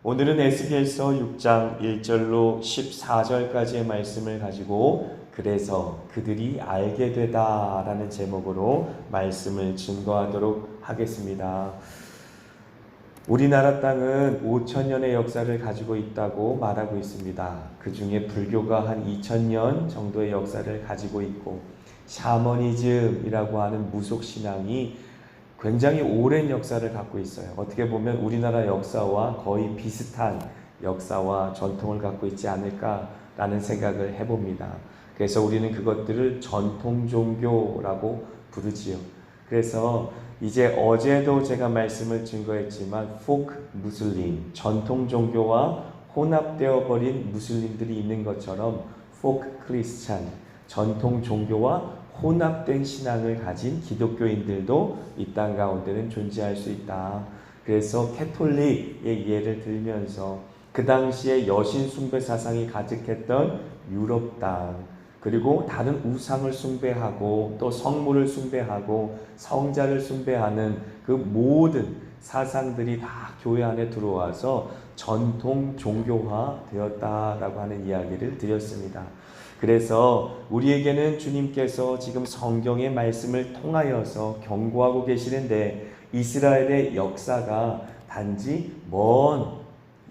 오늘은 에스겔서 6장 1절로 14절까지의 말씀을 가지고 그래서 그들이 알게 되다라는 제목으로 말씀을 증거하도록 하겠습니다. 우리나라 땅은 5,000년의 역사를 가지고 있다고 말하고 있습니다. 그 중에 불교가 한 2,000년 정도의 역사를 가지고 있고 샤머니즘이라고 하는 무속신앙이 굉장히 오랜 역사를 갖고 있어요. 어떻게 보면 우리나라 역사와 거의 비슷한 역사와 전통을 갖고 있지 않을까라는 생각을 해봅니다. 그래서 우리는 그것들을 전통 종교라고 부르지요. 그래서 이제 어제도 제가 말씀을 증거했지만 포크 무슬림, 전통 종교와 혼합되어 버린 무슬림들이 있는 것처럼 포크 크리스찬, 전통 종교와 혼합된 신앙을 가진 기독교인들도 이 땅 가운데는 존재할 수 있다. 그래서 캐톨릭의 예를 들면서 그 당시에 여신 숭배 사상이 가득했던 유럽 땅, 그리고 다른 우상을 숭배하고 또 성물을 숭배하고 성자를 숭배하는 그 모든 사상들이 다 교회 안에 들어와서 전통 종교화 되었다라고 하는 이야기를 드렸습니다. 그래서 우리에게는 주님께서 지금 성경의 말씀을 통하여서 경고하고 계시는데 이스라엘의 역사가 단지 먼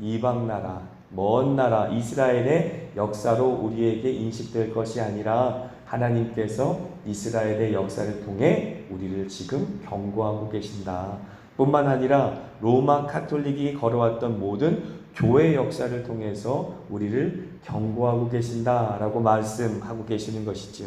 이방 나라, 먼 나라 이스라엘의 역사로 우리에게 인식될 것이 아니라 하나님께서 이스라엘의 역사를 통해 우리를 지금 경고하고 계신다. 뿐만 아니라 로마 카톨릭이 걸어왔던 모든 교회 역사를 통해서 우리를 경고하고 계신다라고 말씀하고 계시는 것이죠.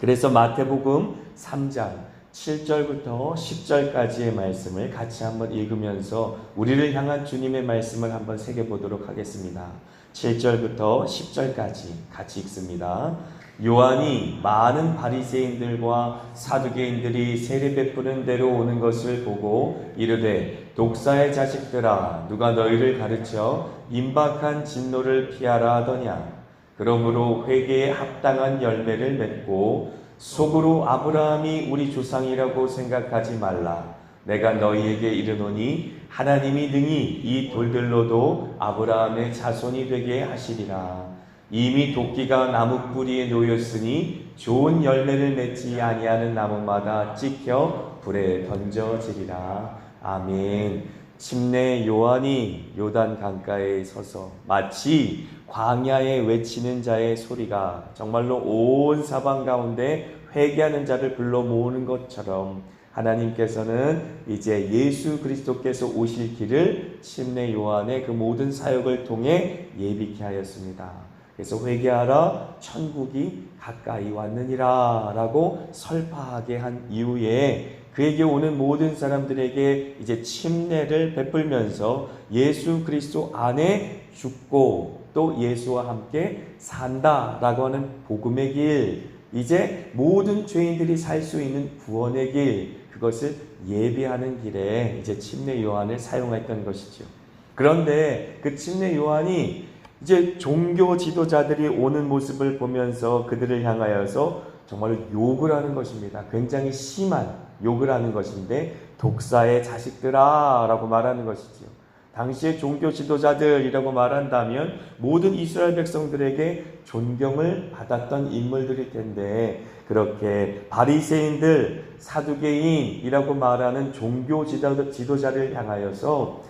그래서 마태복음 3장 7절부터 10절까지의 말씀을 같이 한번 읽으면서 우리를 향한 주님의 말씀을 한번 새겨보도록 하겠습니다. 7절부터 10절까지 같이 읽습니다. 요한이 많은 바리새인들과 사두개인들이 세례 베푸는 데로 오는 것을 보고 이르되 독사의 자식들아 누가 너희를 가르쳐 임박한 진노를 피하라 하더냐. 그러므로 회개에 합당한 열매를 맺고 속으로 아브라함이 우리 조상이라고 생각하지 말라. 내가 너희에게 이르노니 하나님이 능히 이 돌들로도 아브라함의 자손이 되게 하시리라. 이미 도끼가 나무 뿌리에 놓였으니 좋은 열매를 맺지 아니하는 나무마다 찍혀 불에 던져지리라. 아멘. 침례 요한이 요단 강가에 서서 마치 광야에 외치는 자의 소리가 정말로 온 사방 가운데 회개하는 자를 불러 모으는 것처럼 하나님께서는 이제 예수 그리스도께서 오실 길을 침례 요한의 그 모든 사역을 통해 예비케 하였습니다. 그래서 회개하라 천국이 가까이 왔느니라 라고 설파하게 한 이후에 그에게 오는 모든 사람들에게 이제 침례를 베풀면서 예수 그리스도 안에 죽고 또 예수와 함께 산다라고 하는 복음의 길, 이제 모든 죄인들이 살 수 있는 구원의 길, 그것을 예비하는 길에 이제 침례 요한을 사용했던 것이죠. 그런데 그 침례 요한이 이제 종교 지도자들이 오는 모습을 보면서 그들을 향하여서 정말로 욕을 하는 것입니다. 굉장히 심한 욕을 하는 것인데 독사의 자식들아 라고 말하는 것이지요. 당시의 종교 지도자들이라고 말한다면 모든 이스라엘 백성들에게 존경을 받았던 인물들일 텐데 그렇게 바리새인들, 사두개인이라고 말하는 종교 지도자를 향하여서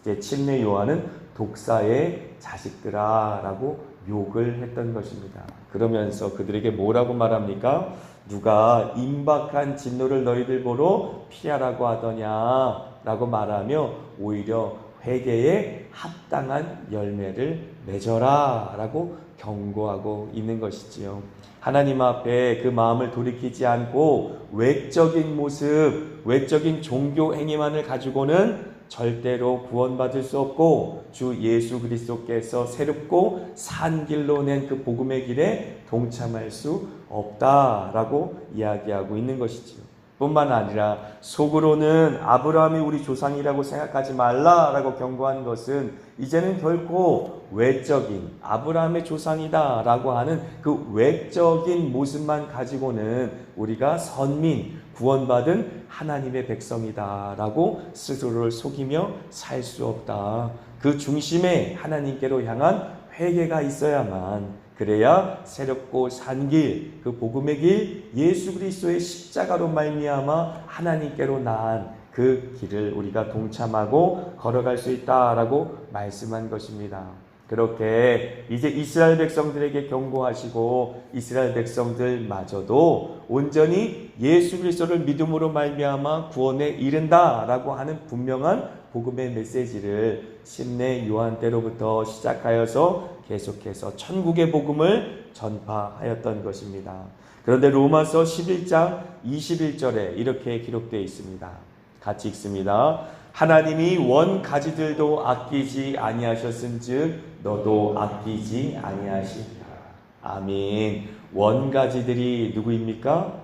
이제 침례 요한은 독사의 자식들아 라고 욕을 했던 것입니다. 그러면서 그들에게 뭐라고 말합니까? 누가 임박한 진노를 너희들 보러 피하라고 하더냐 라고 말하며 오히려 회개에 합당한 열매를 맺어라 라고 경고하고 있는 것이지요. 하나님 앞에 그 마음을 돌이키지 않고 외적인 모습, 외적인 종교 행위만을 가지고는 절대로 구원받을 수 없고 주 예수 그리스도께서 새롭고 산 길로 낸 그 복음의 길에 동참할 수 없다라고 이야기하고 있는 것이지요. 뿐만 아니라 속으로는 아브라함이 우리 조상이라고 생각하지 말라라고 경고한 것은 이제는 결코 외적인 아브라함의 조상이다라고 하는 그 외적인 모습만 가지고는 우리가 선민, 구원받은 하나님의 백성이다라고 스스로를 속이며 살 수 없다. 그 중심에 하나님께로 향한 회개가 있어야만, 그래야 새롭고 산 길, 그 복음의 길, 예수 그리스도의 십자가로 말미암아 하나님께로 나은 그 길을 우리가 동참하고 걸어갈 수 있다라고 말씀한 것입니다. 그렇게 이제 이스라엘 백성들에게 경고하시고 이스라엘 백성들마저도 온전히 예수 그리스도를 믿음으로 말미암아 구원에 이른다라고 하는 분명한 복음의 메시지를 심내 요한 때로부터 시작하여서 계속해서 천국의 복음을 전파하였던 것입니다. 그런데 로마서 11장 21절에 이렇게 기록되어 있습니다. 같이 읽습니다. 하나님이 원 가지들도 아끼지 아니하셨은즉 너도 아끼지 아니하시리라. 아멘. 원 가지들이 누구입니까?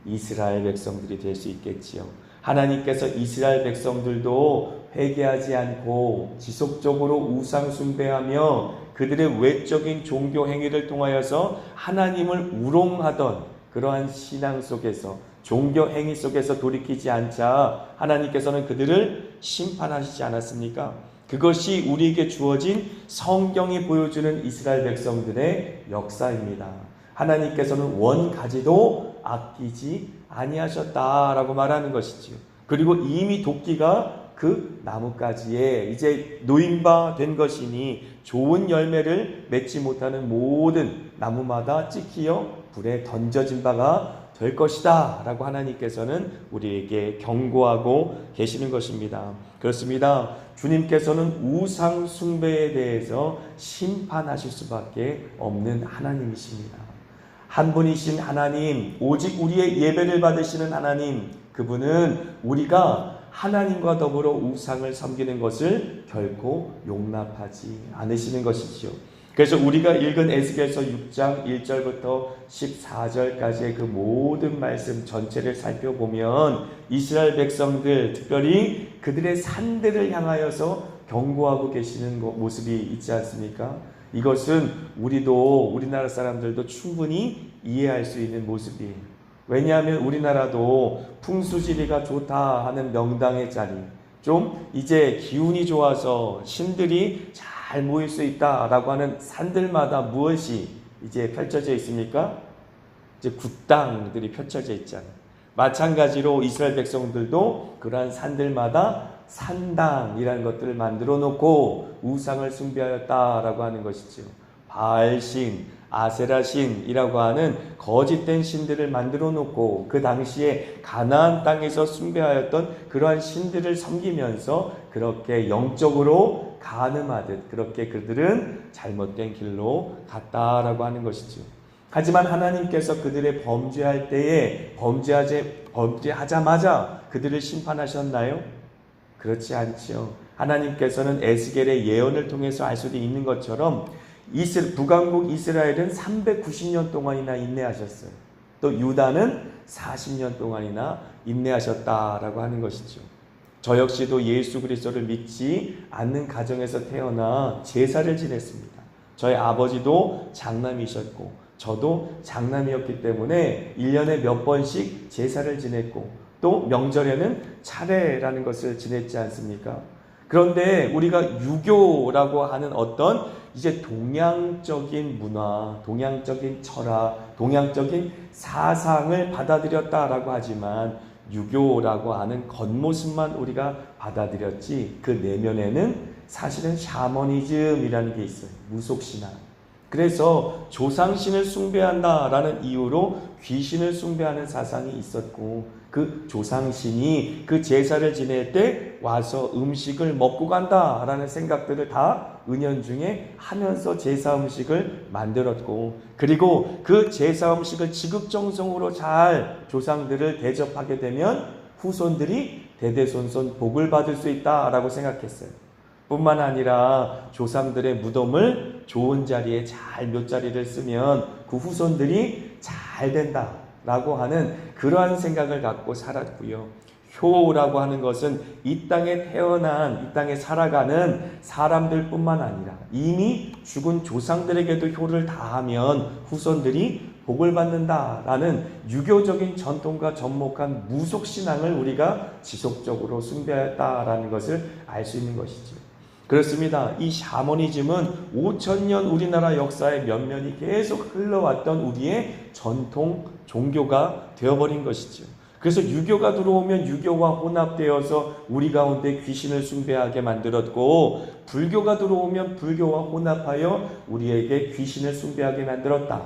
이스라엘 백성들이 될 수 있겠지요. 하나님께서 이스라엘 백성들도 회개하지 않고 지속적으로 우상 숭배하며 그들의 외적인 종교 행위를 통하여서 하나님을 우롱하던 그러한 신앙 속에서, 종교 행위 속에서 돌이키지 않자 하나님께서는 그들을 심판하시지 않았습니까? 그것이 우리에게 주어진 성경이 보여주는 이스라엘 백성들의 역사입니다. 하나님께서는 원 가지도 아끼지 아니하셨다라고 말하는 것이지요. 그리고 이미 도끼가 그 나뭇가지에 이제 놓임바 된 것이니 좋은 열매를 맺지 못하는 모든 나무마다 찍히어 불에 던져진 바가 될 것이다 라고 하나님께서는 우리에게 경고하고 계시는 것입니다. 그렇습니다. 주님께서는 우상 숭배에 대해서 심판하실 수밖에 없는 하나님이십니다. 한 분이신 하나님, 오직 우리의 예배를 받으시는 하나님, 그분은 우리가 하나님과 더불어 우상을 섬기는 것을 결코 용납하지 않으시는 것이지요. 그래서 우리가 읽은 에스겔서 6장 1절부터 14절까지의 그 모든 말씀 전체를 살펴보면 이스라엘 백성들, 특별히 그들의 산들을 향하여서 경고하고 계시는 모습이 있지 않습니까? 이것은 우리도, 우리나라 사람들도 충분히 이해할 수 있는 모습이에요. 왜냐하면 우리나라도 풍수지리가 좋다 하는 명당의 자리, 좀 이제 기운이 좋아서 신들이 잘 모일 수 있다라고 하는 산들마다 무엇이 이제 펼쳐져 있습니까? 이제 굿당들이 펼쳐져 있잖아요. 마찬가지로 이스라엘 백성들도 그러한 산들마다 산당이라는 것들을 만들어 놓고 우상을 숭배하였다라고 하는 것이죠. 바알신, 아세라신이라고 하는 거짓된 신들을 만들어 놓고 그 당시에 가나안 땅에서 숭배하였던 그러한 신들을 섬기면서 그렇게 영적으로 간음하듯 그렇게 그들은 잘못된 길로 갔다라고 하는 것이죠. 하지만 하나님께서 그들의 범죄할 때에 범죄하자마자 그들을 심판하셨나요? 그렇지 않지요. 하나님께서는 에스겔의 예언을 통해서 알 수도 있는 것처럼 북왕국 이스라엘은 390년 동안이나 인내하셨어요. 또 유다는 40년 동안이나 인내하셨다라고 하는 것이죠. 저 역시도 예수 그리스도를 믿지 않는 가정에서 태어나 제사를 지냈습니다. 저희 아버지도 장남이셨고 저도 장남이었기 때문에 1년에 몇 번씩 제사를 지냈고 또 명절에는 차례라는 것을 지냈지 않습니까? 그런데 우리가 유교라고 하는 어떤 이제 동양적인 문화, 동양적인 철학, 동양적인 사상을 받아들였다라고 하지만 유교라고 하는 겉모습만 우리가 받아들였지 그 내면에는 사실은 샤머니즘이라는 게 있어요. 무속신앙. 그래서 조상신을 숭배한다라는 이유로 귀신을 숭배하는 사상이 있었고 그 조상신이 그 제사를 지낼 때 와서 음식을 먹고 간다라는 생각들을 다 은연중에 하면서 제사 음식을 만들었고 그리고 그 제사 음식을 지극정성으로 잘 조상들을 대접하게 되면 후손들이 대대손손 복을 받을 수 있다라고 생각했어요. 뿐만 아니라 조상들의 무덤을 좋은 자리에 잘 묘자리를 쓰면 그 후손들이 잘 된다라고 하는 그러한 생각을 갖고 살았고요. 효라고 하는 것은 이 땅에 태어난, 이 땅에 살아가는 사람들뿐만 아니라 이미 죽은 조상들에게도 효를 다하면 후손들이 복을 받는다라는 유교적인 전통과 접목한 무속신앙을 우리가 지속적으로 숭배했다라는 것을 알 수 있는 것이죠. 그렇습니다. 이 샤머니즘은 5,000년 우리나라 역사의 면면이 계속 흘러왔던 우리의 전통 종교가 되어버린 것이죠. 그래서 유교가 들어오면 유교와 혼합되어서 우리 가운데 귀신을 숭배하게 만들었고, 불교가 들어오면 불교와 혼합하여 우리에게 귀신을 숭배하게 만들었다.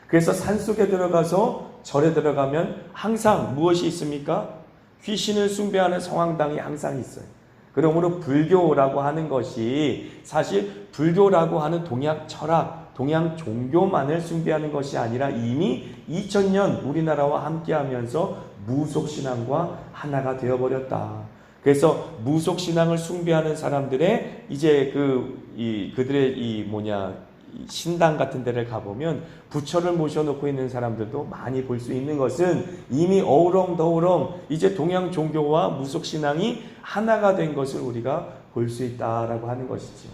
그래서 산속에 들어가서 절에 들어가면 항상 무엇이 있습니까? 귀신을 숭배하는 성황당이 항상 있어요. 그러므로 불교라고 하는 것이 사실 불교라고 하는 동양 철학, 동양 종교만을 숭배하는 것이 아니라 이미 2000년 우리나라와 함께하면서 무속신앙과 하나가 되어버렸다. 그래서 무속신앙을 숭배하는 사람들의 이제 그들의 신당 같은 데를 가보면 부처를 모셔놓고 있는 사람들도 많이 볼 수 있는 것은 이미 어우렁더우렁 이제 동양 종교와 무속신앙이 하나가 된 것을 우리가 볼 수 있다라고 하는 것이죠.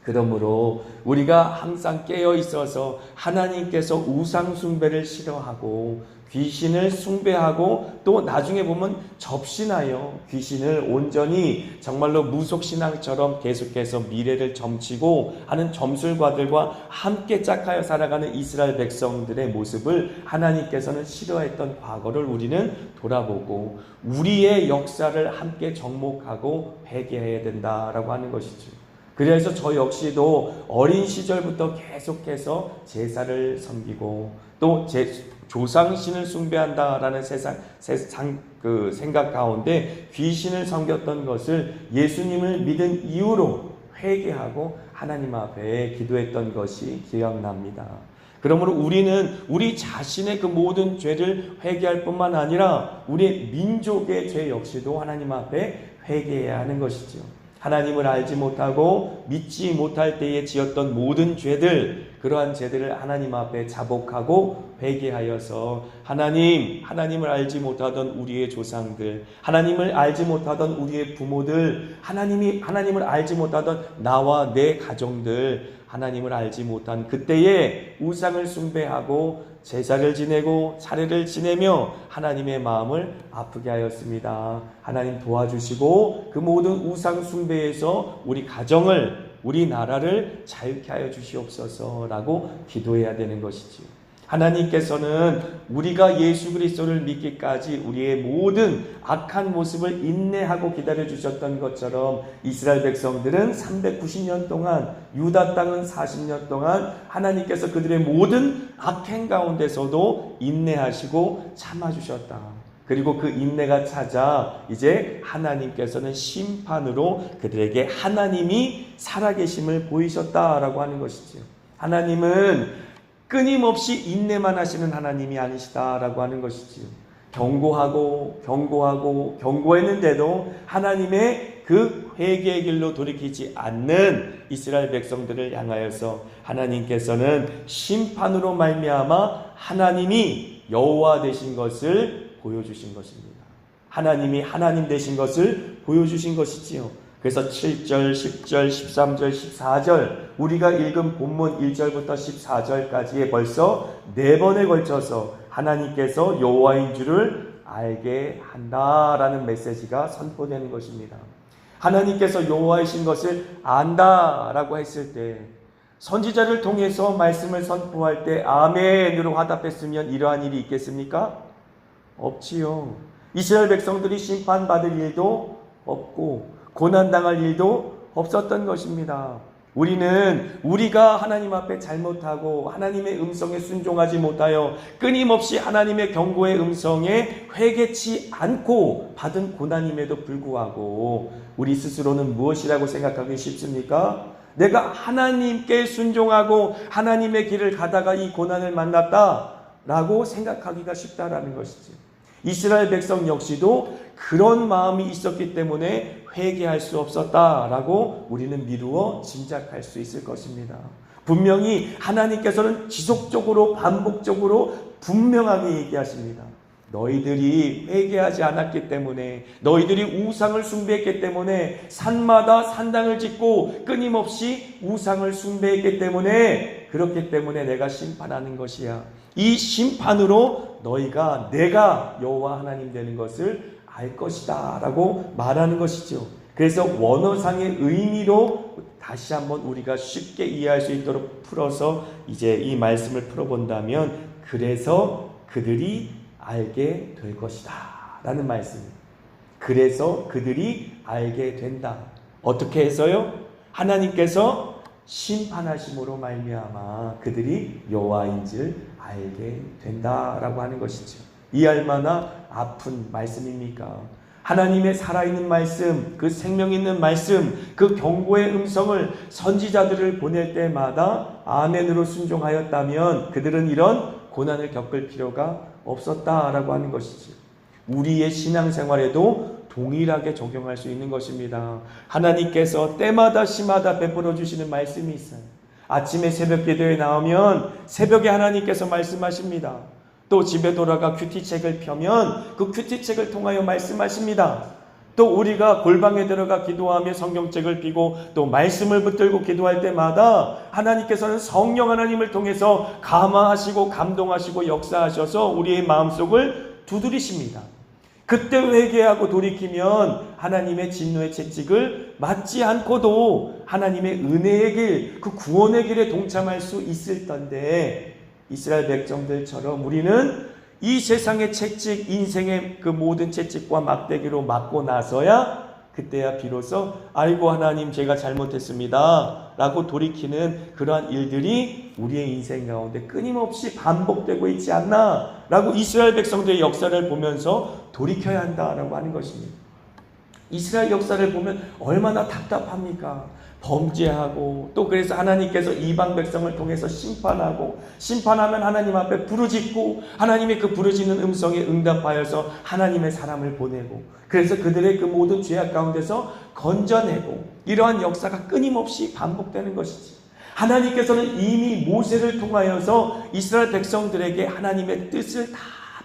그러므로 우리가 항상 깨어 있어서 하나님께서 우상 숭배를 싫어하고 귀신을 숭배하고 또 나중에 보면 접신하여 귀신을 온전히 정말로 무속신앙처럼 계속해서 미래를 점치고 하는 점술가들과 함께 짝하여 살아가는 이스라엘 백성들의 모습을 하나님께서는 싫어했던 과거를 우리는 돌아보고 우리의 역사를 함께 접목하고 회개해야 된다라고 하는 것이죠. 그래서 저 역시도 어린 시절부터 계속해서 제사를 섬기고 또 조상신을 숭배한다라는 생각 가운데 귀신을 섬겼던 것을 예수님을 믿은 이후로 회개하고 하나님 앞에 기도했던 것이 기억납니다. 그러므로 우리는 우리 자신의 그 모든 죄를 회개할 뿐만 아니라 우리 민족의 죄 역시도 하나님 앞에 회개해야 하는 것이죠. 하나님을 알지 못하고 믿지 못할 때에 지었던 모든 죄들, 그러한 죄들을 하나님 앞에 자복하고 회개하여서 하나님을 알지 못하던 우리의 조상들, 하나님을 알지 못하던 우리의 부모들, 하나님을 알지 못하던 나와 내 가정들, 하나님을 알지 못한 그때에 우상을 숭배하고 제사를 지내고 차례를 지내며 하나님의 마음을 아프게 하였습니다. 하나님 도와주시고 그 모든 우상 숭배에서 우리 가정을, 우리 나라를 자유케 하여 주시옵소서라고 기도해야 되는 것이지요. 하나님께서는 우리가 예수 그리스도를 믿기까지 우리의 모든 악한 모습을 인내하고 기다려 주셨던 것처럼 이스라엘 백성들은 390년 동안, 유다 땅은 40년 동안 하나님께서 그들의 모든 악행 가운데서도 인내하시고 참아주셨다. 그리고 그 인내가 찾아 이제 하나님께서는 심판으로 그들에게 하나님이 살아계심을 보이셨다라고 하는 것이죠. 하나님은 끊임없이 인내만 하시는 하나님이 아니시다라고 하는 것이지요. 경고했는데도 하나님의 그 회개의 길로 돌이키지 않는 이스라엘 백성들을 향하여서 하나님께서는 심판으로 말미암아 하나님이 여호와 되신 것을 보여주신 것입니다. 하나님이 하나님 되신 것을 보여주신 것이지요. 그래서 7절, 10절, 13절, 14절 우리가 읽은 본문 1절부터 14절까지에 벌써 4번에 걸쳐서 하나님께서 여호와인 줄을 알게 한다라는 메시지가 선포되는 것입니다. 하나님께서 여호와이신 것을 안다라고 했을 때 선지자를 통해서 말씀을 선포할 때 아멘으로 화답했으면 이러한 일이 있겠습니까? 없지요. 이스라엘 백성들이 심판받을 일도 없고 고난당할 일도 없었던 것입니다. 우리가 하나님 앞에 잘못하고 하나님의 음성에 순종하지 못하여 끊임없이 하나님의 경고의 음성에 회개치 않고 받은 고난임에도 불구하고 우리 스스로는 무엇이라고 생각하기 쉽습니까? 내가 하나님께 순종하고 하나님의 길을 가다가 이 고난을 만났다라고 생각하기가 쉽다라는 것이지. 이스라엘 백성 역시도 그런 마음이 있었기 때문에 회개할 수 없었다라고 우리는 미루어 짐작할 수 있을 것입니다. 분명히 하나님께서는 지속적으로 반복적으로 분명하게 얘기하십니다. 너희들이 회개하지 않았기 때문에, 너희들이 우상을 숭배했기 때문에, 산마다 산당을 짓고 끊임없이 우상을 숭배했기 때문에 그렇기 때문에 내가 심판하는 것이야. 이 심판으로 너희가 내가 여호와 하나님 되는 것을 알 것이다 라고 말하는 것이죠. 그래서 원어상의 의미로 다시 한번 우리가 쉽게 이해할 수 있도록 풀어서 이제 이 말씀을 풀어본다면, 그래서 그들이 알게 될 것이다 라는 말씀입니다. 그래서 그들이 알게 된다. 어떻게 해서요? 하나님께서 심판하심으로 말미암아 그들이 여호와인 줄 알게 된다라고 하는 것이죠. 이 얼마나 아픈 말씀입니까? 하나님의 살아있는 말씀, 그 생명 있는 말씀, 그 경고의 음성을 선지자들을 보낼 때마다 아멘으로 순종하였다면 그들은 이런 고난을 겪을 필요가 없었다라고 하는 것이죠. 우리의 신앙생활에도 동일하게 적용할 수 있는 것입니다. 하나님께서 때마다 시마다 베풀어 주시는 말씀이 있어요. 아침에 새벽 기도에 나오면 새벽에 하나님께서 말씀하십니다. 또 집에 돌아가 큐티책을 펴면 그 큐티책을 통하여 말씀하십니다. 또 우리가 골방에 들어가 기도하며 성경책을 펴고 또 말씀을 붙들고 기도할 때마다 하나님께서는 성령 하나님을 통해서 감화하시고 감동하시고 역사하셔서 우리의 마음속을 두드리십니다. 그때 회개하고 돌이키면 하나님의 진노의 채찍을 맞지 않고도 하나님의 은혜의 길, 그 구원의 길에 동참할 수 있을 텐데, 이스라엘 백성들처럼 우리는 이 세상의 채찍, 인생의 그 모든 채찍과 막대기로 맞고 나서야 그때야 비로소 아이고 하나님 제가 잘못했습니다 라고 돌이키는 그러한 일들이 우리의 인생 가운데 끊임없이 반복되고 있지 않나 라고 이스라엘 백성들의 역사를 보면서 돌이켜야 한다라고 하는 것입니다. 이스라엘 역사를 보면 얼마나 답답합니까? 범죄하고 또 그래서 하나님께서 이방 백성을 통해서 심판하고, 심판하면 하나님 앞에 부르짖고 하나님의 그 부르짖는 음성에 응답하여서 하나님의 사람을 보내고, 그래서 그들의 그 모든 죄악 가운데서 건져내고, 이러한 역사가 끊임없이 반복되는 것이지. 하나님께서는 이미 모세를 통하여서 이스라엘 백성들에게 하나님의 뜻을 다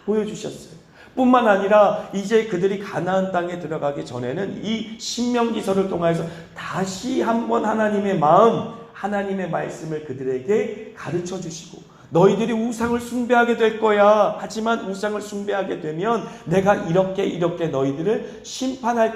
보여주셨어요. 뿐만 아니라 이제 그들이 가나안 땅에 들어가기 전에는 이 신명기서를 통해서 다시 한번 하나님의 마음, 하나님의 말씀을 그들에게 가르쳐 주시고, 너희들이 우상을 숭배하게 될 거야. 하지만 우상을 숭배하게 되면 내가 이렇게 너희들을 심판할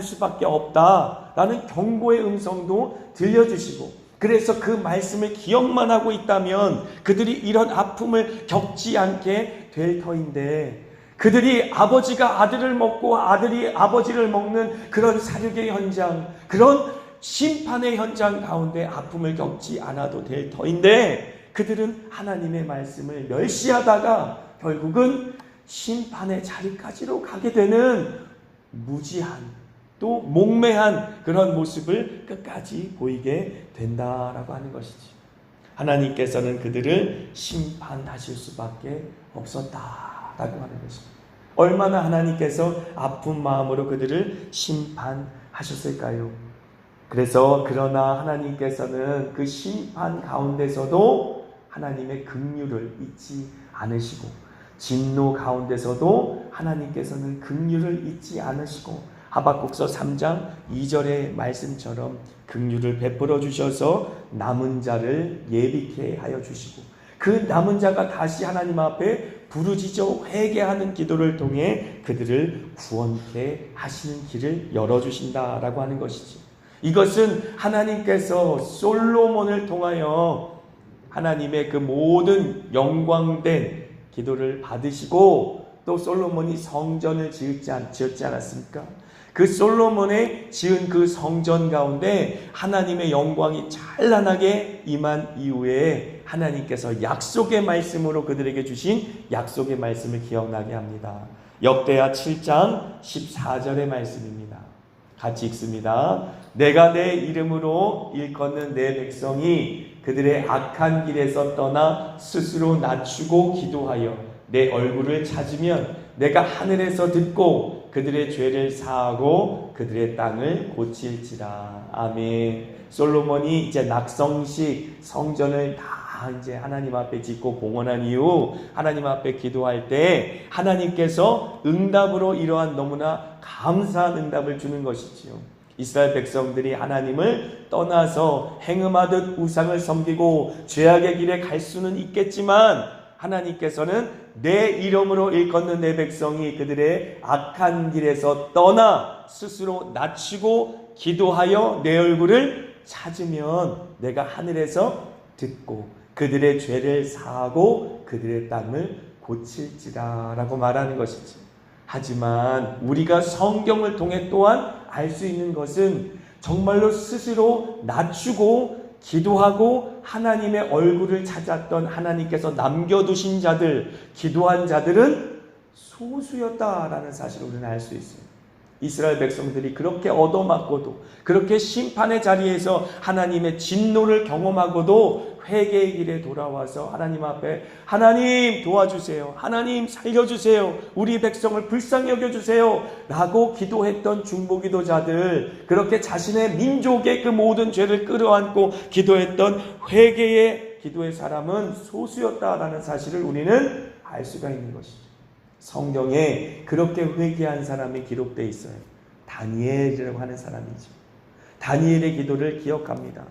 수밖에 없다라는 경고의 음성도 들려주시고, 그래서 그 말씀을 기억만 하고 있다면 그들이 이런 아픔을 겪지 않게 될 터인데, 그들이 아버지가 아들을 먹고 아들이 아버지를 먹는 그런 사륙의 현장, 그런 심판의 현장 가운데 아픔을 겪지 않아도 될 터인데, 그들은 하나님의 말씀을 멸시하다가 결국은 심판의 자리까지로 가게 되는 무지한, 또 목매한 그런 모습을 끝까지 보이게 된다라고 하는 것이지. 하나님께서는 그들을 심판하실 수밖에 없었다라고 하는 것입니다. 얼마나 하나님께서 아픈 마음으로 그들을 심판하셨을까요? 그래서 그러나 하나님께서는 그 심판 가운데서도 하나님의 긍휼을 잊지 않으시고, 진노 가운데서도 하나님께서는 긍휼을 잊지 않으시고, 하박국서 3장 2절의 말씀처럼 긍휼을 베풀어 주셔서 남은 자를 예비케 하여 주시고, 그 남은 자가 다시 하나님 앞에 부르짖어 회개하는 기도를 통해 그들을 구원케 하시는 길을 열어주신다라고 하는 것이지. 이것은 하나님께서 솔로몬을 통하여 하나님의 그 모든 영광된 기도를 받으시고, 또 솔로몬이 성전을 지었지 않았습니까? 그 솔로몬의 지은 그 성전 가운데 하나님의 영광이 찬란하게 임한 이후에 하나님께서 약속의 말씀으로 그들에게 주신 약속의 말씀을 기억나게 합니다. 역대하 7장 14절의 말씀입니다. 같이 읽습니다. 내가 내 이름으로 일컫는 내 백성이 그들의 악한 길에서 떠나 스스로 낮추고 기도하여 내 얼굴을 찾으면 내가 하늘에서 듣고 그들의 죄를 사하고 그들의 땅을 고칠지라. 아멘. 솔로몬이 이제 낙성식 성전을 다 이제 하나님 앞에 짓고 봉헌한 이후 하나님 앞에 기도할 때 하나님께서 응답으로 이러한 너무나 감사한 응답을 주는 것이지요. 이스라엘 백성들이 하나님을 떠나서 행음하듯 우상을 섬기고 죄악의 길에 갈 수는 있겠지만 하나님께서는 내 이름으로 일컫는 내 백성이 그들의 악한 길에서 떠나 스스로 낮추고 기도하여 내 얼굴을 찾으면 내가 하늘에서 듣고 그들의 죄를 사하고 그들의 땅을 고칠지라 라고 말하는 것이지. 하지만 우리가 성경을 통해 또한 알 수 있는 것은 정말로 스스로 낮추고 기도하고 하나님의 얼굴을 찾았던 하나님께서 남겨두신 자들, 기도한 자들은 소수였다라는 사실을 우리는 알 수 있어요. 이스라엘 백성들이 그렇게 얻어맞고도 그렇게 심판의 자리에서 하나님의 진노를 경험하고도 회개의 길에 돌아와서 하나님 앞에 하나님 도와주세요, 하나님 살려주세요, 우리 백성을 불쌍히 여겨주세요 라고 기도했던 중보기도자들, 그렇게 자신의 민족의 그 모든 죄를 끌어안고 기도했던 회개의 기도의 사람은 소수였다라는 사실을 우리는 알 수가 있는 것이죠. 성경에 그렇게 회개한 사람이 기록되어 있어요. 다니엘이라고 하는 사람이죠. 다니엘의 기도를 기억합니다.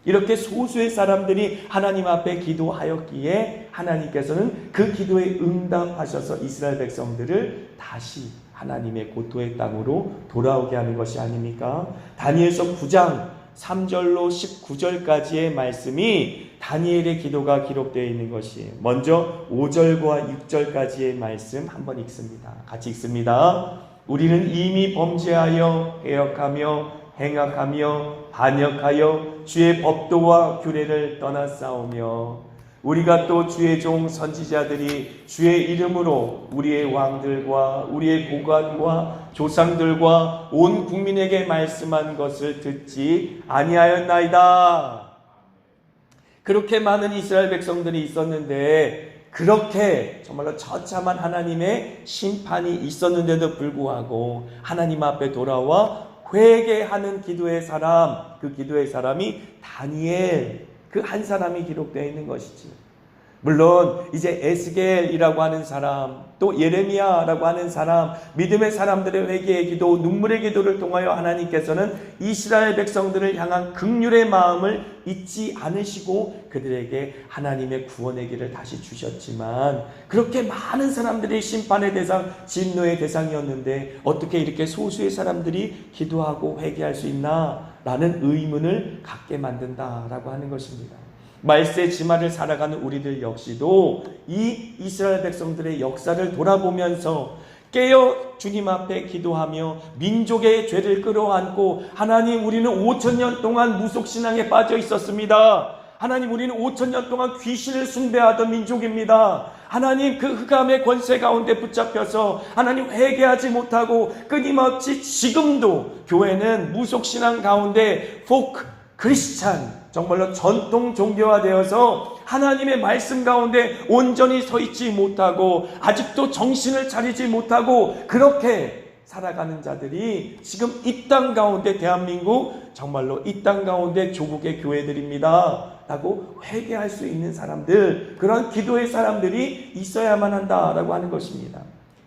이렇게 소수의 사람들이 하나님 앞에 기도하였기에 하나님께서는 그 기도에 응답하셔서 이스라엘 백성들을 다시 하나님의 고토의 땅으로 돌아오게 하는 것이 아닙니까? 다니엘서 9장 3절로 19절까지의 말씀이 다니엘의 기도가 기록되어 있는 것이에요. 먼저 5절과 6절까지의 말씀 한번 읽습니다. 같이 읽습니다. 우리는 이미 범죄하여 해역하며 행악하며 반역하여 주의 법도와 규례를 떠났사오며 우리가 또 주의 종 선지자들이 주의 이름으로 우리의 왕들과 우리의 고관과 조상들과 온 국민에게 말씀한 것을 듣지 아니하였나이다. 그렇게 많은 이스라엘 백성들이 있었는데 그렇게 정말로 처참한 하나님의 심판이 있었는데도 불구하고 하나님 앞에 돌아와 회개하는 기도의 사람, 그 기도의 사람이 다니엘, 그 한 사람이 기록되어 있는 것이지. 물론 이제 에스겔이라고 하는 사람, 또 예레미야라고 하는 사람, 믿음의 사람들의 회개의 기도, 눈물의 기도를 통하여 하나님께서는 이스라엘 백성들을 향한 긍휼의 마음을 잊지 않으시고 그들에게 하나님의 구원의 길을 다시 주셨지만, 그렇게 많은 사람들이 심판의 대상, 진노의 대상이었는데 어떻게 이렇게 소수의 사람들이 기도하고 회개할 수 있나? 라는 의문을 갖게 만든다라고 하는 것입니다. 말세 지마를 살아가는 우리들 역시도 이 이스라엘 백성들의 역사를 돌아보면서 깨어 주님 앞에 기도하며 민족의 죄를 끌어안고 하나님, 우리는 5,000년 동안 무속신앙에 빠져 있었습니다. 하나님, 우리는 5,000년 동안 귀신을 숭배하던 민족입니다. 하나님, 그 흑암의 권세 가운데 붙잡혀서 하나님 회개하지 못하고 끊임없이 지금도 교회는 무속신앙 가운데 포크 크리스찬, 정말로 전통 종교화되어서 하나님의 말씀 가운데 온전히 서 있지 못하고 아직도 정신을 차리지 못하고 그렇게 살아가는 자들이 지금 이 땅 가운데, 대한민국 정말로 이 땅 가운데 조국의 교회들입니다 라고 회개할 수 있는 사람들, 그런 기도의 사람들이 있어야만 한다라고 하는 것입니다.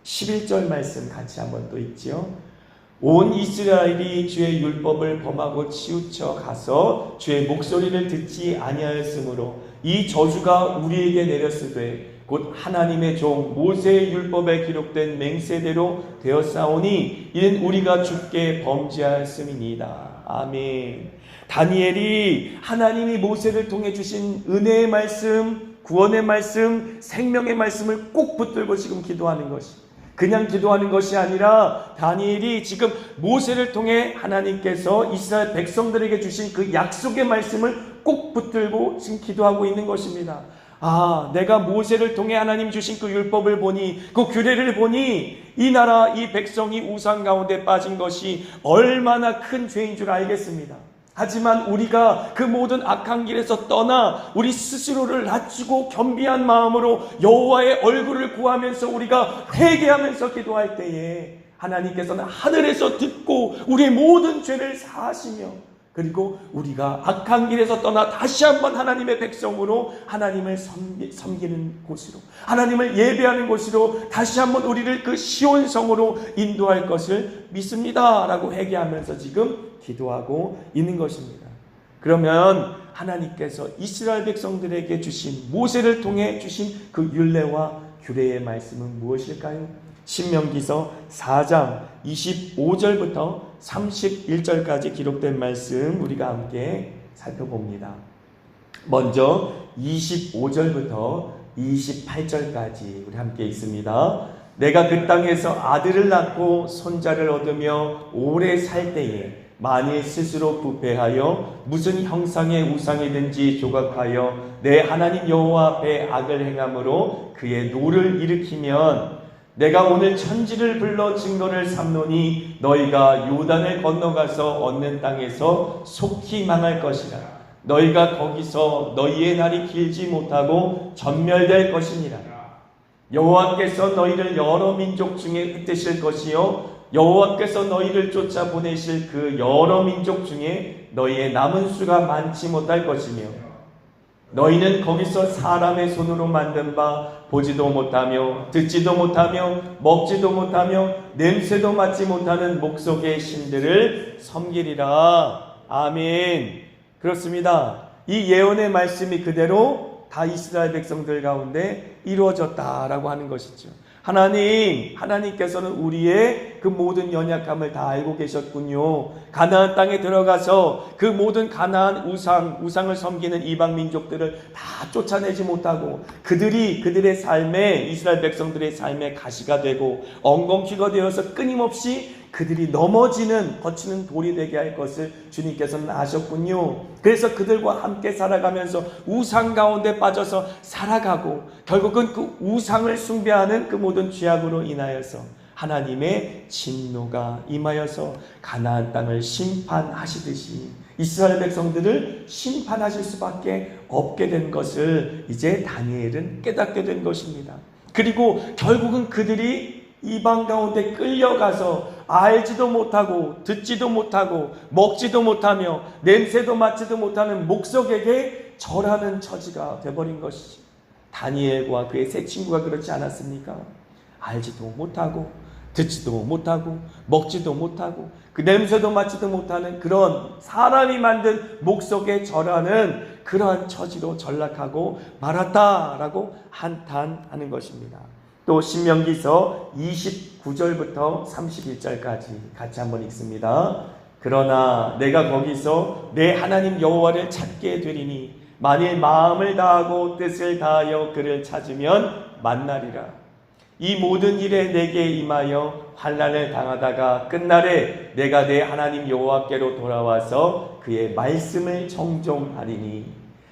11절 말씀 같이 한번 또 읽지요. 온 이스라엘이 주의 율법을 범하고 치우쳐 가서 주의 목소리를 듣지 아니하였으므로 이 저주가 우리에게 내렸으되 곧 하나님의 종 모세의 율법에 기록된 맹세대로 되었사오니 이는 우리가 주께 범죄하였음이니이다. 아멘. 다니엘이 하나님이 모세를 통해 주신 은혜의 말씀, 구원의 말씀, 생명의 말씀을 꼭 붙들고 지금 기도하는 것이, 그냥 기도하는 것이 아니라 다니엘이 지금 모세를 통해 하나님께서 이스라엘 백성들에게 주신 그 약속의 말씀을 꼭 붙들고 지금 기도하고 있는 것입니다. 아, 내가 모세를 통해 하나님 주신 그 율법을 보니, 그 규례를 보니 이 나라, 이 백성이 우상 가운데 빠진 것이 얼마나 큰 죄인 줄 알겠습니다. 하지만 우리가 그 모든 악한 길에서 떠나 우리 스스로를 낮추고 겸비한 마음으로 여호와의 얼굴을 구하면서 우리가 회개하면서 기도할 때에 하나님께서는 하늘에서 듣고 우리의 모든 죄를 사하시며 그리고 우리가 악한 길에서 떠나 다시 한번 하나님의 백성으로 하나님을 섬기는 곳으로, 하나님을 예배하는 곳으로 다시 한번 우리를 그 시온성으로 인도할 것을 믿습니다 라고 회개하면서 지금 기도하고 있는 것입니다. 그러면 하나님께서 이스라엘 백성들에게 주신, 모세를 통해 주신 그 율례와 규례의 말씀은 무엇일까요? 신명기서 4장 25절부터 31절까지 기록된 말씀 우리가 함께 살펴봅니다. 먼저 25절부터 28절까지 우리 함께 읽습니다. 내가 그 땅에서 아들을 낳고 손자를 얻으며 오래 살 때에 만일 스스로 부패하여 무슨 형상의 우상이든지 조각하여 내 하나님 여호와 앞에 악을 행함으로 그의 노를 일으키면 내가 오늘 천지를 불러 증거를 삼노니 너희가 요단을 건너가서 얻는 땅에서 속히 망할 것이라. 너희가 거기서 너희의 날이 길지 못하고 전멸될 것이니라. 여호와께서 너희를 여러 민족 중에 흩으실 것이요 여호와께서 너희를 쫓아 보내실 그 여러 민족 중에 너희의 남은 수가 많지 못할 것이며 너희는 거기서 사람의 손으로 만든 바 보지도 못하며 듣지도 못하며 먹지도 못하며 냄새도 맡지 못하는 목석의 신들을 섬기리라. 아멘. 그렇습니다. 이 예언의 말씀이 그대로 다 이스라엘 백성들 가운데 이루어졌다라고 하는 것이죠. 하나님께서는 우리의 그 모든 연약함을 다 알고 계셨군요. 가나안 땅에 들어가서 그 모든 가나안 우상을 섬기는 이방 민족들을 다 쫓아내지 못하고 그들의 삶에, 이스라엘 백성들의 삶에 가시가 되고 엉겅퀴가 되어서 끊임없이 그들이 넘어지는, 거치는 돌이 되게 할 것을 주님께서는 아셨군요. 그래서 그들과 함께 살아가면서 우상 가운데 빠져서 살아가고 결국은 그 우상을 숭배하는 그 모든 죄악으로 인하여서 하나님의 진노가 임하여서 가나안 땅을 심판하시듯이 이스라엘 백성들을 심판하실 수밖에 없게 된 것을 이제 다니엘은 깨닫게 된 것입니다. 그리고 결국은 그들이 이방 가운데 끌려가서 알지도 못하고 듣지도 못하고 먹지도 못하며 냄새도 맡지도 못하는 목석에게 절하는 처지가 되어버린 것이지. 다니엘과 그의 세 친구가 그렇지 않았습니까? 알지도 못하고 듣지도 못하고 먹지도 못하고 그 냄새도 맡지도 못하는 그런 사람이 만든 목석에 절하는 그러한 처지로 전락하고 말았다라고 한탄하는 것입니다. 또 신명기서 29절부터 31절까지 같이 한번 읽습니다. 그러나 내가 거기서 내 하나님 여호와를 찾게 되리니 만일 마음을 다하고 뜻을 다하여 그를 찾으면 만나리라. 이 모든 일에 내게 임하여 환난을 당하다가 끝날에 내가 내 하나님 여호와께로 돌아와서 그의 말씀을 청종하리니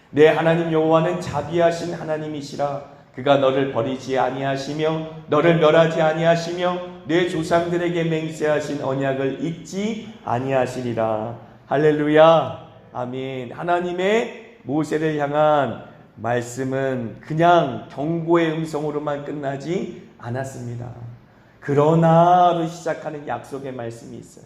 내 하나님 여호와는 자비하신 하나님이시라. 그가 너를 버리지 아니하시며 너를 멸하지 아니하시며 내 조상들에게 맹세하신 언약을 잊지 아니하시리라. 할렐루야. 아멘. 하나님의 모세를 향한 말씀은 그냥 경고의 음성으로만 끝나지 않았습니다. 그러나로 시작하는 약속의 말씀이 있어요.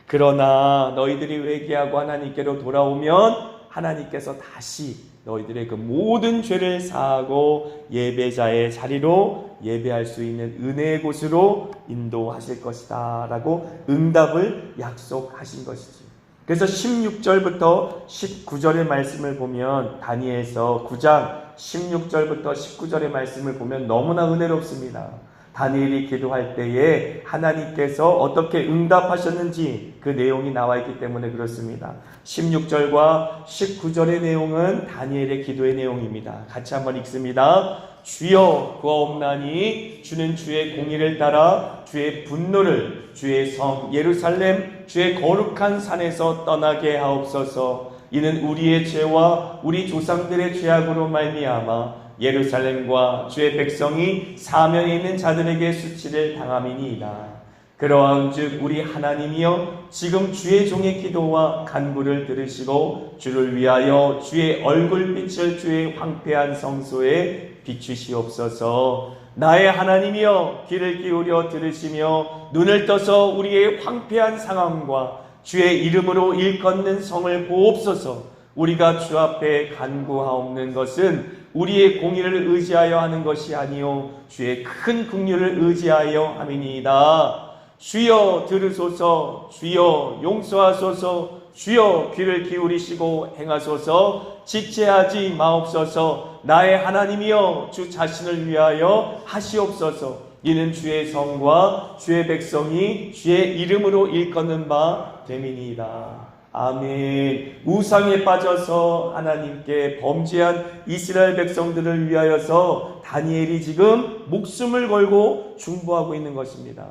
그러나 너희들이 회개하고 하나님께로 돌아오면 하나님께서 다시 너희들의 그 모든 죄를 사하고 예배자의 자리로 예배할 수 있는 은혜의 곳으로 인도하실 것이다 라고 응답을 약속하신 것이지. 그래서 16절부터 19절의 말씀을 보면, 다니엘서 9장 16절부터 19절의 말씀을 보면 너무나 은혜롭습니다. 다니엘이 기도할 때에 하나님께서 어떻게 응답하셨는지 그 내용이 나와 있기 때문에 그렇습니다. 16절과 19절의 내용은 다니엘의 기도의 내용입니다. 같이 한번 읽습니다. 주여 구하옵나니 주는 주의 공의를 따라 주의 분노를 주의 성 예루살렘 주의 거룩한 산에서 떠나게 하옵소서. 이는 우리의 죄와 우리 조상들의 죄악으로 말미암아 예루살렘과 주의 백성이 사면에 있는 자들에게 수치를 당함이니이다. 그러한즉 우리 하나님이여 지금 주의 종의 기도와 간구를 들으시고 주를 위하여 주의 얼굴빛을 주의 황폐한 성소에 비추시옵소서. 나의 하나님이여 귀를 기울여 들으시며 눈을 떠서 우리의 황폐한 상황과 주의 이름으로 일컫는 성을 보옵소서. 우리가 주 앞에 간구하옵는 것은 우리의 공의를 의지하여 하는 것이 아니요 주의 큰 긍휼을 의지하여 함이니이다. 주여 들으소서. 주여 용서하소서. 주여 귀를 기울이시고 행하소서. 지체하지 마옵소서. 나의 하나님이여 주 자신을 위하여 하시옵소서. 이는 주의 성과 주의 백성이 주의 이름으로 일컫는 바 됨이니이다. 아멘. 우상에 빠져서 하나님께 범죄한 이스라엘 백성들을 위하여서 다니엘이 지금 목숨을 걸고 중보하고 있는 것입니다.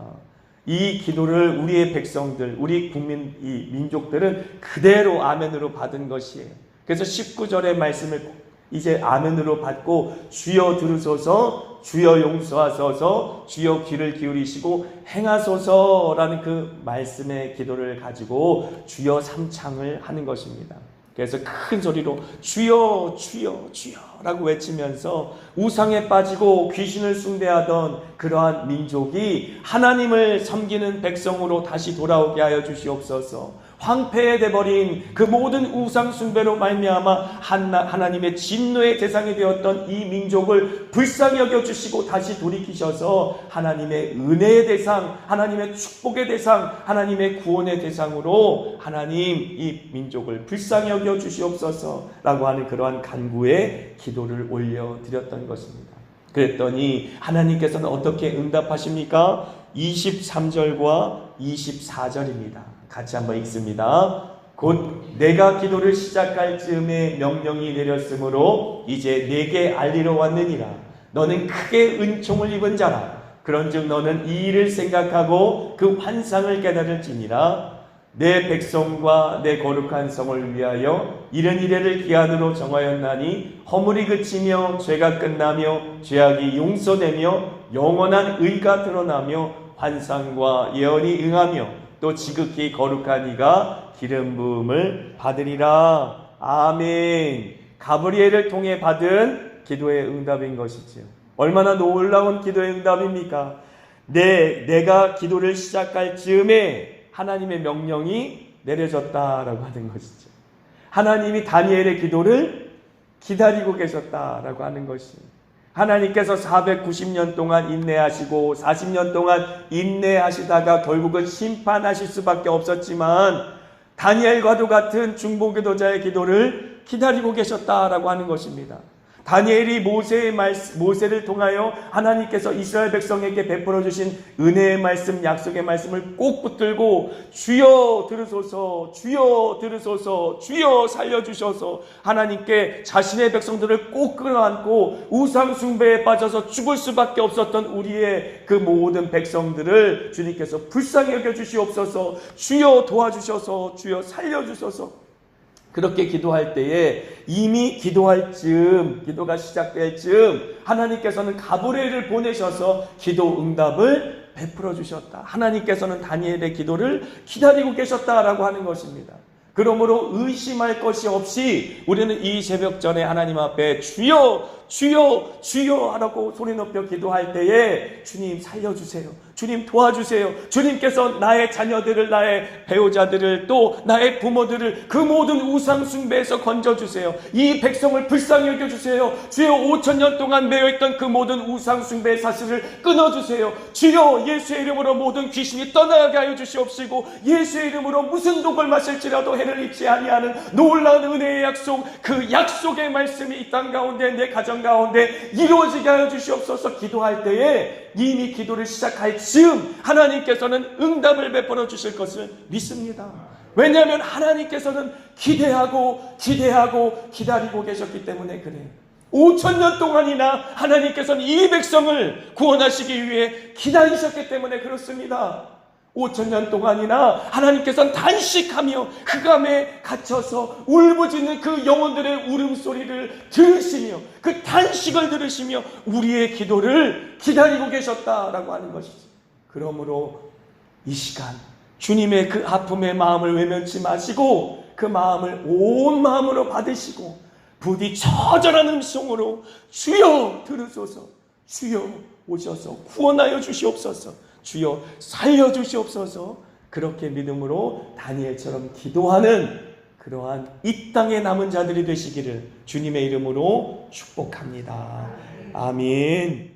이 기도를 우리의 백성들, 우리 국민, 이 민족들은 그대로 아멘으로 받은 것이에요. 그래서 19절의 말씀을 이제 아멘으로 받고 주여 들으소서, 주여 용서하소서, 주여 귀를 기울이시고 행하소서라는 그 말씀의 기도를 가지고 주여 삼창을 하는 것입니다. 그래서 큰 소리로 주여 주여 주여라고 외치면서 우상에 빠지고 귀신을 숭배하던 그러한 민족이 하나님을 섬기는 백성으로 다시 돌아오게 하여 주시옵소서. 황폐해버린 그 모든 우상 숭배로 말미암아 하나님의 진노의 대상이 되었던 이 민족을 불쌍히 여겨주시고 다시 돌이키셔서 하나님의 은혜의 대상, 하나님의 축복의 대상, 하나님의 구원의 대상으로 하나님 이 민족을 불쌍히 여겨주시옵소서라고 하는 그러한 간구의 기도를 올려드렸던 것입니다. 그랬더니 하나님께서는 어떻게 응답하십니까? 23절과 24절입니다. 같이 한번 읽습니다. 곧 내가 기도를 시작할 즈음에 명령이 내렸으므로 이제 내게 알리러 왔느니라. 너는 크게 은총을 입은 자라. 그런즉 너는 이 일을 생각하고 그 환상을 깨달을지니라. 내 백성과 내 거룩한 성을 위하여 이른 이래를 기한으로 정하였나니 허물이 그치며 죄가 끝나며 죄악이 용서되며 영원한 의가 드러나며 환상과 예언이 응하며 또 지극히 거룩한 이가 기름 부음을 받으리라. 아멘. 가브리엘을 통해 받은 기도의 응답인 것이지요. 얼마나 놀라운 기도의 응답입니까? 내가 기도를 시작할 즈음에 하나님의 명령이 내려졌다라고 하는 것이죠. 하나님이 다니엘의 기도를 기다리고 계셨다라고 하는 것입니다. 하나님께서 490년 동안 인내하시고 40년 동안 인내하시다가 결국은 심판하실 수밖에 없었지만 다니엘과도 같은 중보기도자의 기도를 기다리고 계셨다라고 하는 것입니다. 다니엘이 모세를 통하여 하나님께서 이스라엘 백성에게 베풀어 주신 은혜의 말씀, 약속의 말씀을 꼭 붙들고 주여 들으소서, 주여 들으소서, 주여 살려주셔서 하나님께 자신의 백성들을 꼭 끌어안고 우상 숭배에 빠져서 죽을 수밖에 없었던 우리의 그 모든 백성들을 주님께서 불쌍히 여겨주시옵소서, 주여 도와주셔서, 주여 살려주셔서. 그렇게 기도할 때에 이미 기도할 즈음, 기도가 시작될 즈음 하나님께서는 가브리엘을 보내셔서 기도 응답을 베풀어 주셨다. 하나님께서는 다니엘의 기도를 기다리고 계셨다라고 하는 것입니다. 그러므로 의심할 것이 없이 우리는 이 새벽 전에 하나님 앞에 주여 주여 주여 하라고 소리 높여 기도할 때에 주님 살려주세요, 주님 도와주세요, 주님께서 나의 자녀들을, 나의 배우자들을, 또 나의 부모들을 그 모든 우상 숭배에서 건져주세요. 이 백성을 불쌍히 여겨주세요. 주여 5,000년 동안 매여있던 그 모든 우상 숭배의 사슬을 끊어주세요. 주여 예수의 이름으로 모든 귀신이 떠나게 하여 주시옵시고 예수의 이름으로 무슨 독을 마실지라도 해를 입지 아니하는 놀라운 은혜의 약속, 그 약속의 말씀이 이 땅 가운데, 내 가정 가운데 이루어지게 하여 주시옵소서. 기도할 때에 이미 기도를 시작할 즈음 하나님께서는 응답을 베풀어 주실 것을 믿습니다. 왜냐하면 하나님께서는 기대하고 기다리고 계셨기 때문에 그래요. 5,000년 동안이나 하나님께서는 이 백성을 구원하시기 위해 기다리셨기 때문에 그렇습니다. 5,000년 동안이나 하나님께서는 단식하며 흑암에 갇혀서 울부짖는 그 영혼들의 울음소리를 들으시며 그 단식을 들으시며 우리의 기도를 기다리고 계셨다라고 하는 것이죠. 그러므로 이 시간 주님의 그 아픔의 마음을 외면치 마시고 그 마음을 온 마음으로 받으시고 부디 처절한 음성으로 주여 들으소서, 주여 오셔서 구원하여 주시옵소서, 주여 살려주시옵소서, 그렇게 믿음으로 다니엘처럼 기도하는 그러한 이 땅에 남은 자들이 되시기를 주님의 이름으로 축복합니다. 아멘.